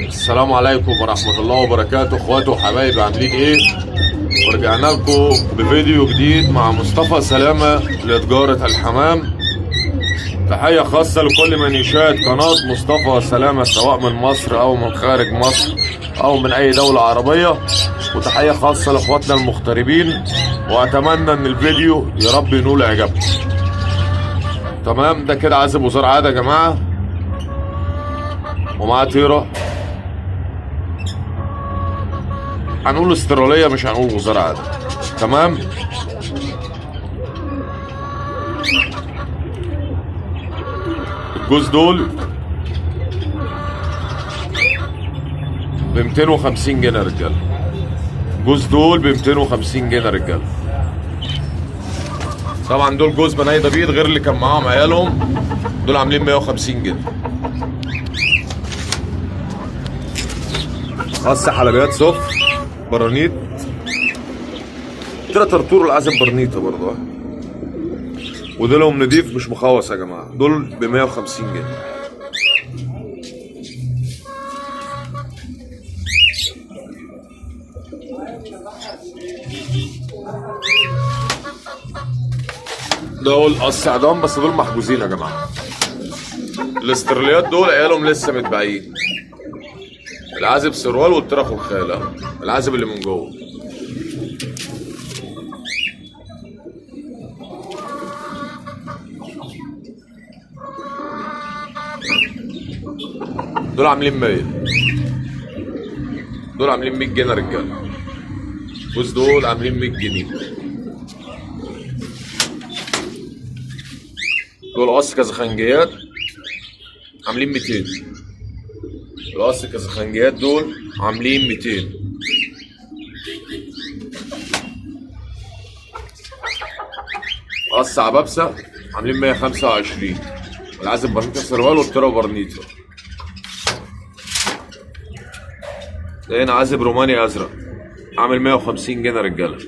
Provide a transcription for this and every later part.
السلام عليكم ورحمة الله وبركاته، اخواتي وحبايبي، عاملين ايه؟ ورجعنا لكم بفيديو جديد مع مصطفى سلامة لتجارة الحمام. تحية خاصة لكل من يشاهد قناة مصطفى سلامة سواء من مصر او من خارج مصر او من اي دولة عربية، وتحية خاصة لاخواتنا المغتربين، واتمنى ان الفيديو يا رب ينول اعجابكم. تمام، ده كده عازب وزار عادة يا جماعة، ومعاه طيرة. هنقول استرالية مش هنقول وزارة عادة. تمام، الجوز دول ب 250 جنيه يا رجاله. الجوز دول ب 250 جنيه يا رجاله. طبعا دول جوز بنايده بيض غير اللي كان معاهم عيالهم، دول عاملين 150 جنيه. خاص حلبيات صفر برانيت، تلات طرطور العزم برنيطه برضه، ودولهم نضيف مش مخوص يا جماعه، دول ب 150 جنيه. دول الصعدان بس دول محجوزين يا جماعه. الاستراليات دول عيالهم لسه متباعين. العازب سروال والطرف والخيل، العازب اللي من جوه. دول عاملين 100، دول عاملين 100 جنيه يا رجاله. بص دول عاملين 100 جنيه. دول قص كزخنجيات عاملين 200. القص كزخنجيات دول عاملين 200. قص عبابسه عاملين 125. العازب برنيطه سروال والطيره برنيطه. ده هنا عازب روماني ازرق عامل 150 جنيه يا رجاله.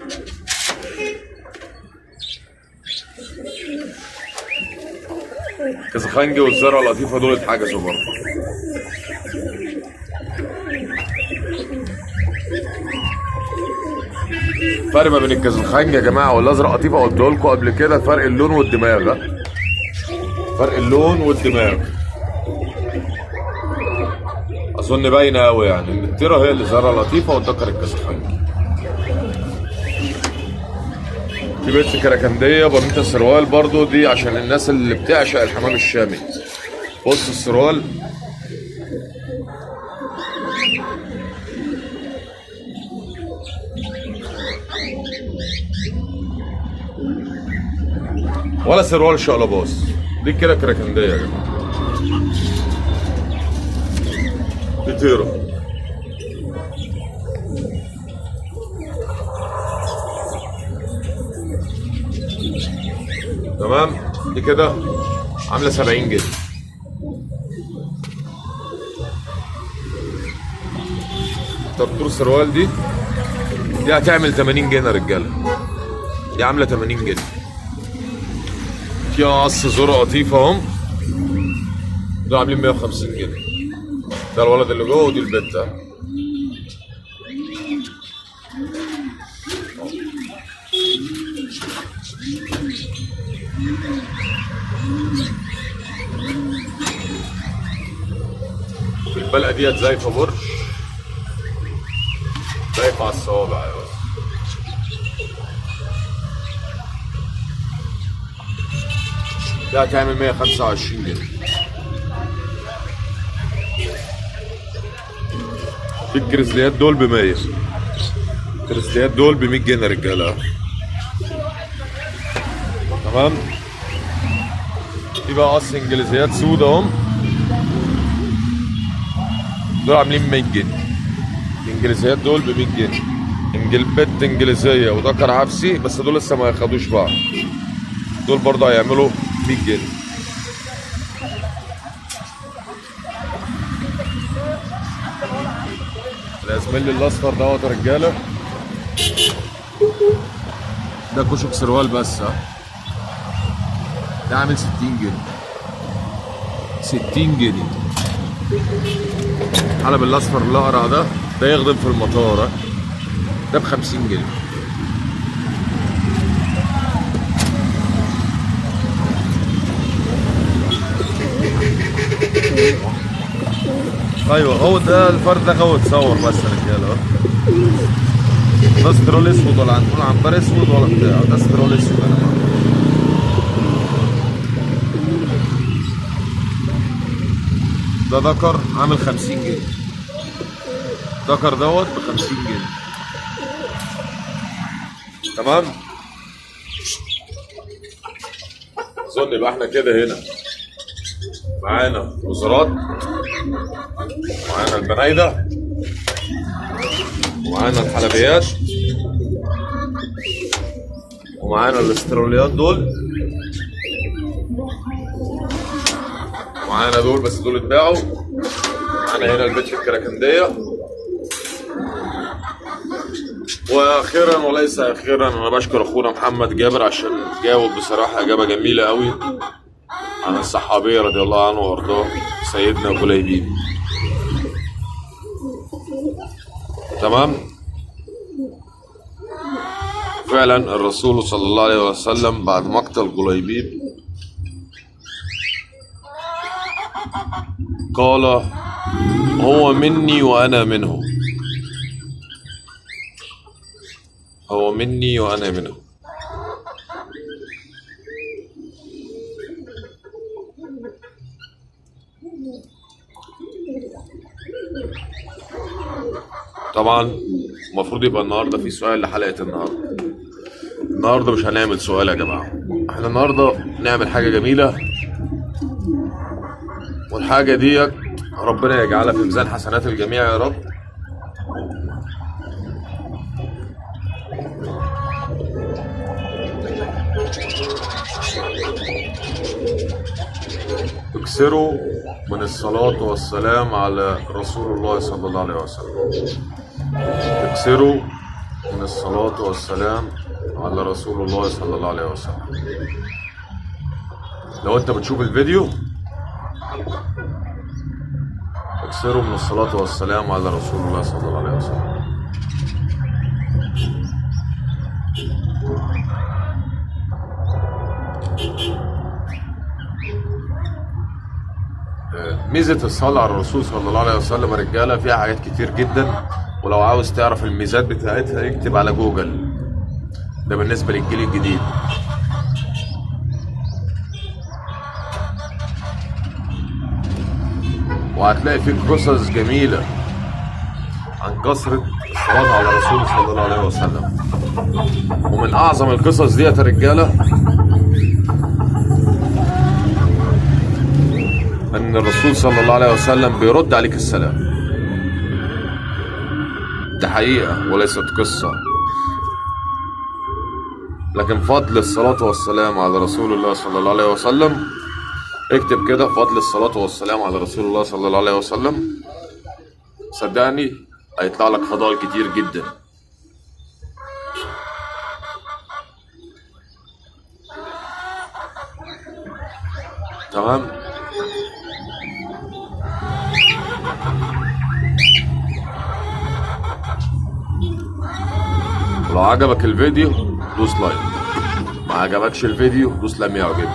كزخنجي والزرع اللطيفه دول اتحجزوا برضه. فرق ما بين الكزخنجي يا جماعه والازرق لطيفه قلت لكم قبل كده، فرق اللون والدماغ. فرق اللون والدماغ اظن باينه قوي، يعني الطيره هي اللي زرع لطيفه والدكر الكزخنجي. دي بنت كراكنديه برنيطه السروال برضو، دي عشان الناس اللي بتعشق الحمام الشامي. بص السروال ولا سروال شقلباص، دي كده كراكنديه يا جماعه. دي طيره. تمام، دي كده عامله 70 جنيه. طرطور سروال دي هتعمل 80 جنيه يا رجاله. دي عامله 80 جنيه. في قص ذره لطيفه اهم، دول عاملين 150 جنيه. ده الولد اللي جوه ودي البت. في البلقه ديت زايفه برش، زايفه على الصوابع. ده هتعمل 125 جنيه. في الكريزليات دول ب 100. الكريزليات دول ب 100 جنيه يا رجاله. تمام، في بقى قص انجليزيات سودا اهم، دول عاملين 100 جنيه. الانجليزيات دول ب 100 جنيه. بت انجليزيه وذكر عفسي، بس دول لسه ما ياخدوش بعض، دول برضه هيعملوا 100 جنيه. الاسملي الاصفر دوت يا رجاله، ده كشك سروال بس. ده عامل 60 جنيه. 60 جنيه. الحلب الاصفر الاقرع ده يخدم في المطار. ده ب50 جنيه. ايوه هو ده الفرد ده هو اتصور بس يا رجاله. ده سترول اسود ولا هنقول عنبر اسود ولا بتاع، ده سترول اسود. انا ده ذكر عامل 50 جنيه. ذكر دوت ب50 جنيه. تمام. اظن يبقى احنا كده هنا معانا وزارات، معانا البنايدة، ومعانا الحلبيات، ومعانا الاستروليات دول، ومعانا دول بس دول اتباعوا. معانا هنا البيت الكراكندية. واخيرا وليس اخيرا انا بشكر اخونا محمد جابر عشان جاوب بصراحة اجابة جميلة قوي عن الصحابي رضي الله عنه وارضاه سيدنا جليبيب. تمام. فعلا الرسول صلى الله عليه وسلم بعد مقتل جليبيب قال هو مني وانا منه، هو مني وانا منه. طبعا المفروض يبقى النهارده في سؤال لحلقة النهارده. النهارده مش هنعمل سؤال يا جماعة، احنا النهارده نعمل حاجة جميلة، والحاجة ديت ربنا يجعلها في ميزان حسنات الجميع يا رب. اكثروا من الصلاة والسلام على رسول الله صلى الله عليه وسلم. اكثروا من الصلاة والسلام على رسول الله صلى الله عليه وسلم. لو انت بتشوف الفيديو اكثروا من الصلاة والسلام على رسول الله صلى الله عليه وسلم. ميزة الصلاة على الرسول صلى الله عليه وسلم يا رجالة فيها حاجات كتير جدا، ولو عاوز تعرف الميزات بتاعتها اكتب على جوجل. ده بالنسبة للجيل الجديد. وهتلاقي فيه قصص جميلة عن كثرة الصلاة على الرسول صلى الله عليه وسلم. ومن أعظم القصص دي يا رجالة أن الرسول صلى الله عليه وسلم بيرد عليك السلام. ده حقيقة وليست قصة، لكن فضل الصلاة والسلام على رسول الله صلى الله عليه وسلم. اكتب كده فضل الصلاة والسلام على رسول الله صلى الله عليه وسلم، صدقني هيطلع لك فضائل كتير جدا. تمام. لو عجبك الفيديو دوس لايك، ما عجبكش الفيديو دوس لم يعجبك.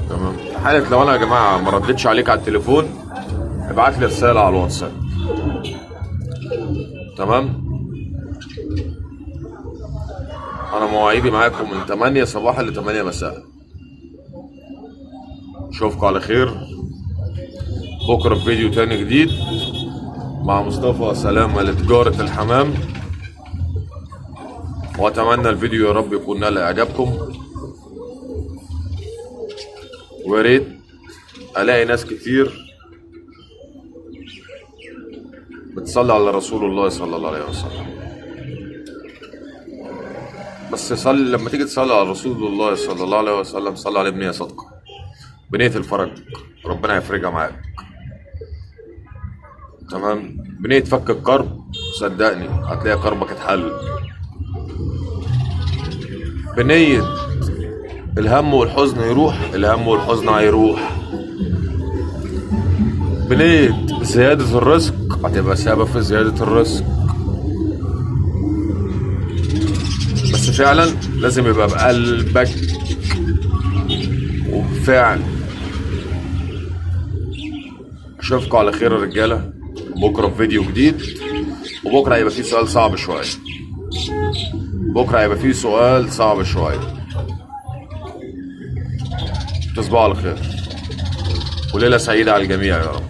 تمام. في حالة لو انا يا جماعة ما ردتش عليك على التليفون ابعت لي رسالة على الواتساب. تمام. انا مواعيدي معاكم من 8 صباحا ل 8 مساء. اشوفكم على خير بكره في فيديو تاني جديد مع مصطفى سلامة لتجارة الحمام. واتمنى الفيديو يا رب يكون نال اعجابكم، ويا ريت الاقي ناس كتير بتصلي على رسول الله صلى الله عليه وسلم. بس صلي لما تيجي تصلي على رسول الله صلى الله عليه وسلم صلي عليه بنية صادقة، بنية الفرج، ربنا يفرجها معاك. تمام. بنية فك الكرب، صدقني هتلاقي كربك اتحل. بنية الهم والحزن يروح، الهم والحزن هيروح. بنية زيادة الرزق هتبقى سبب في زيادة الرزق، بس فعلا لازم يبقى بقلبك وبفعل. اشوفكم على خير يا رجاله بكره في فيديو جديد، وبكره هيبقى فيه سؤال صعب شويه. بكره هيبقى فيه سؤال صعب شويه. تصبحوا على خير وليله سعيده على الجميع يا رب.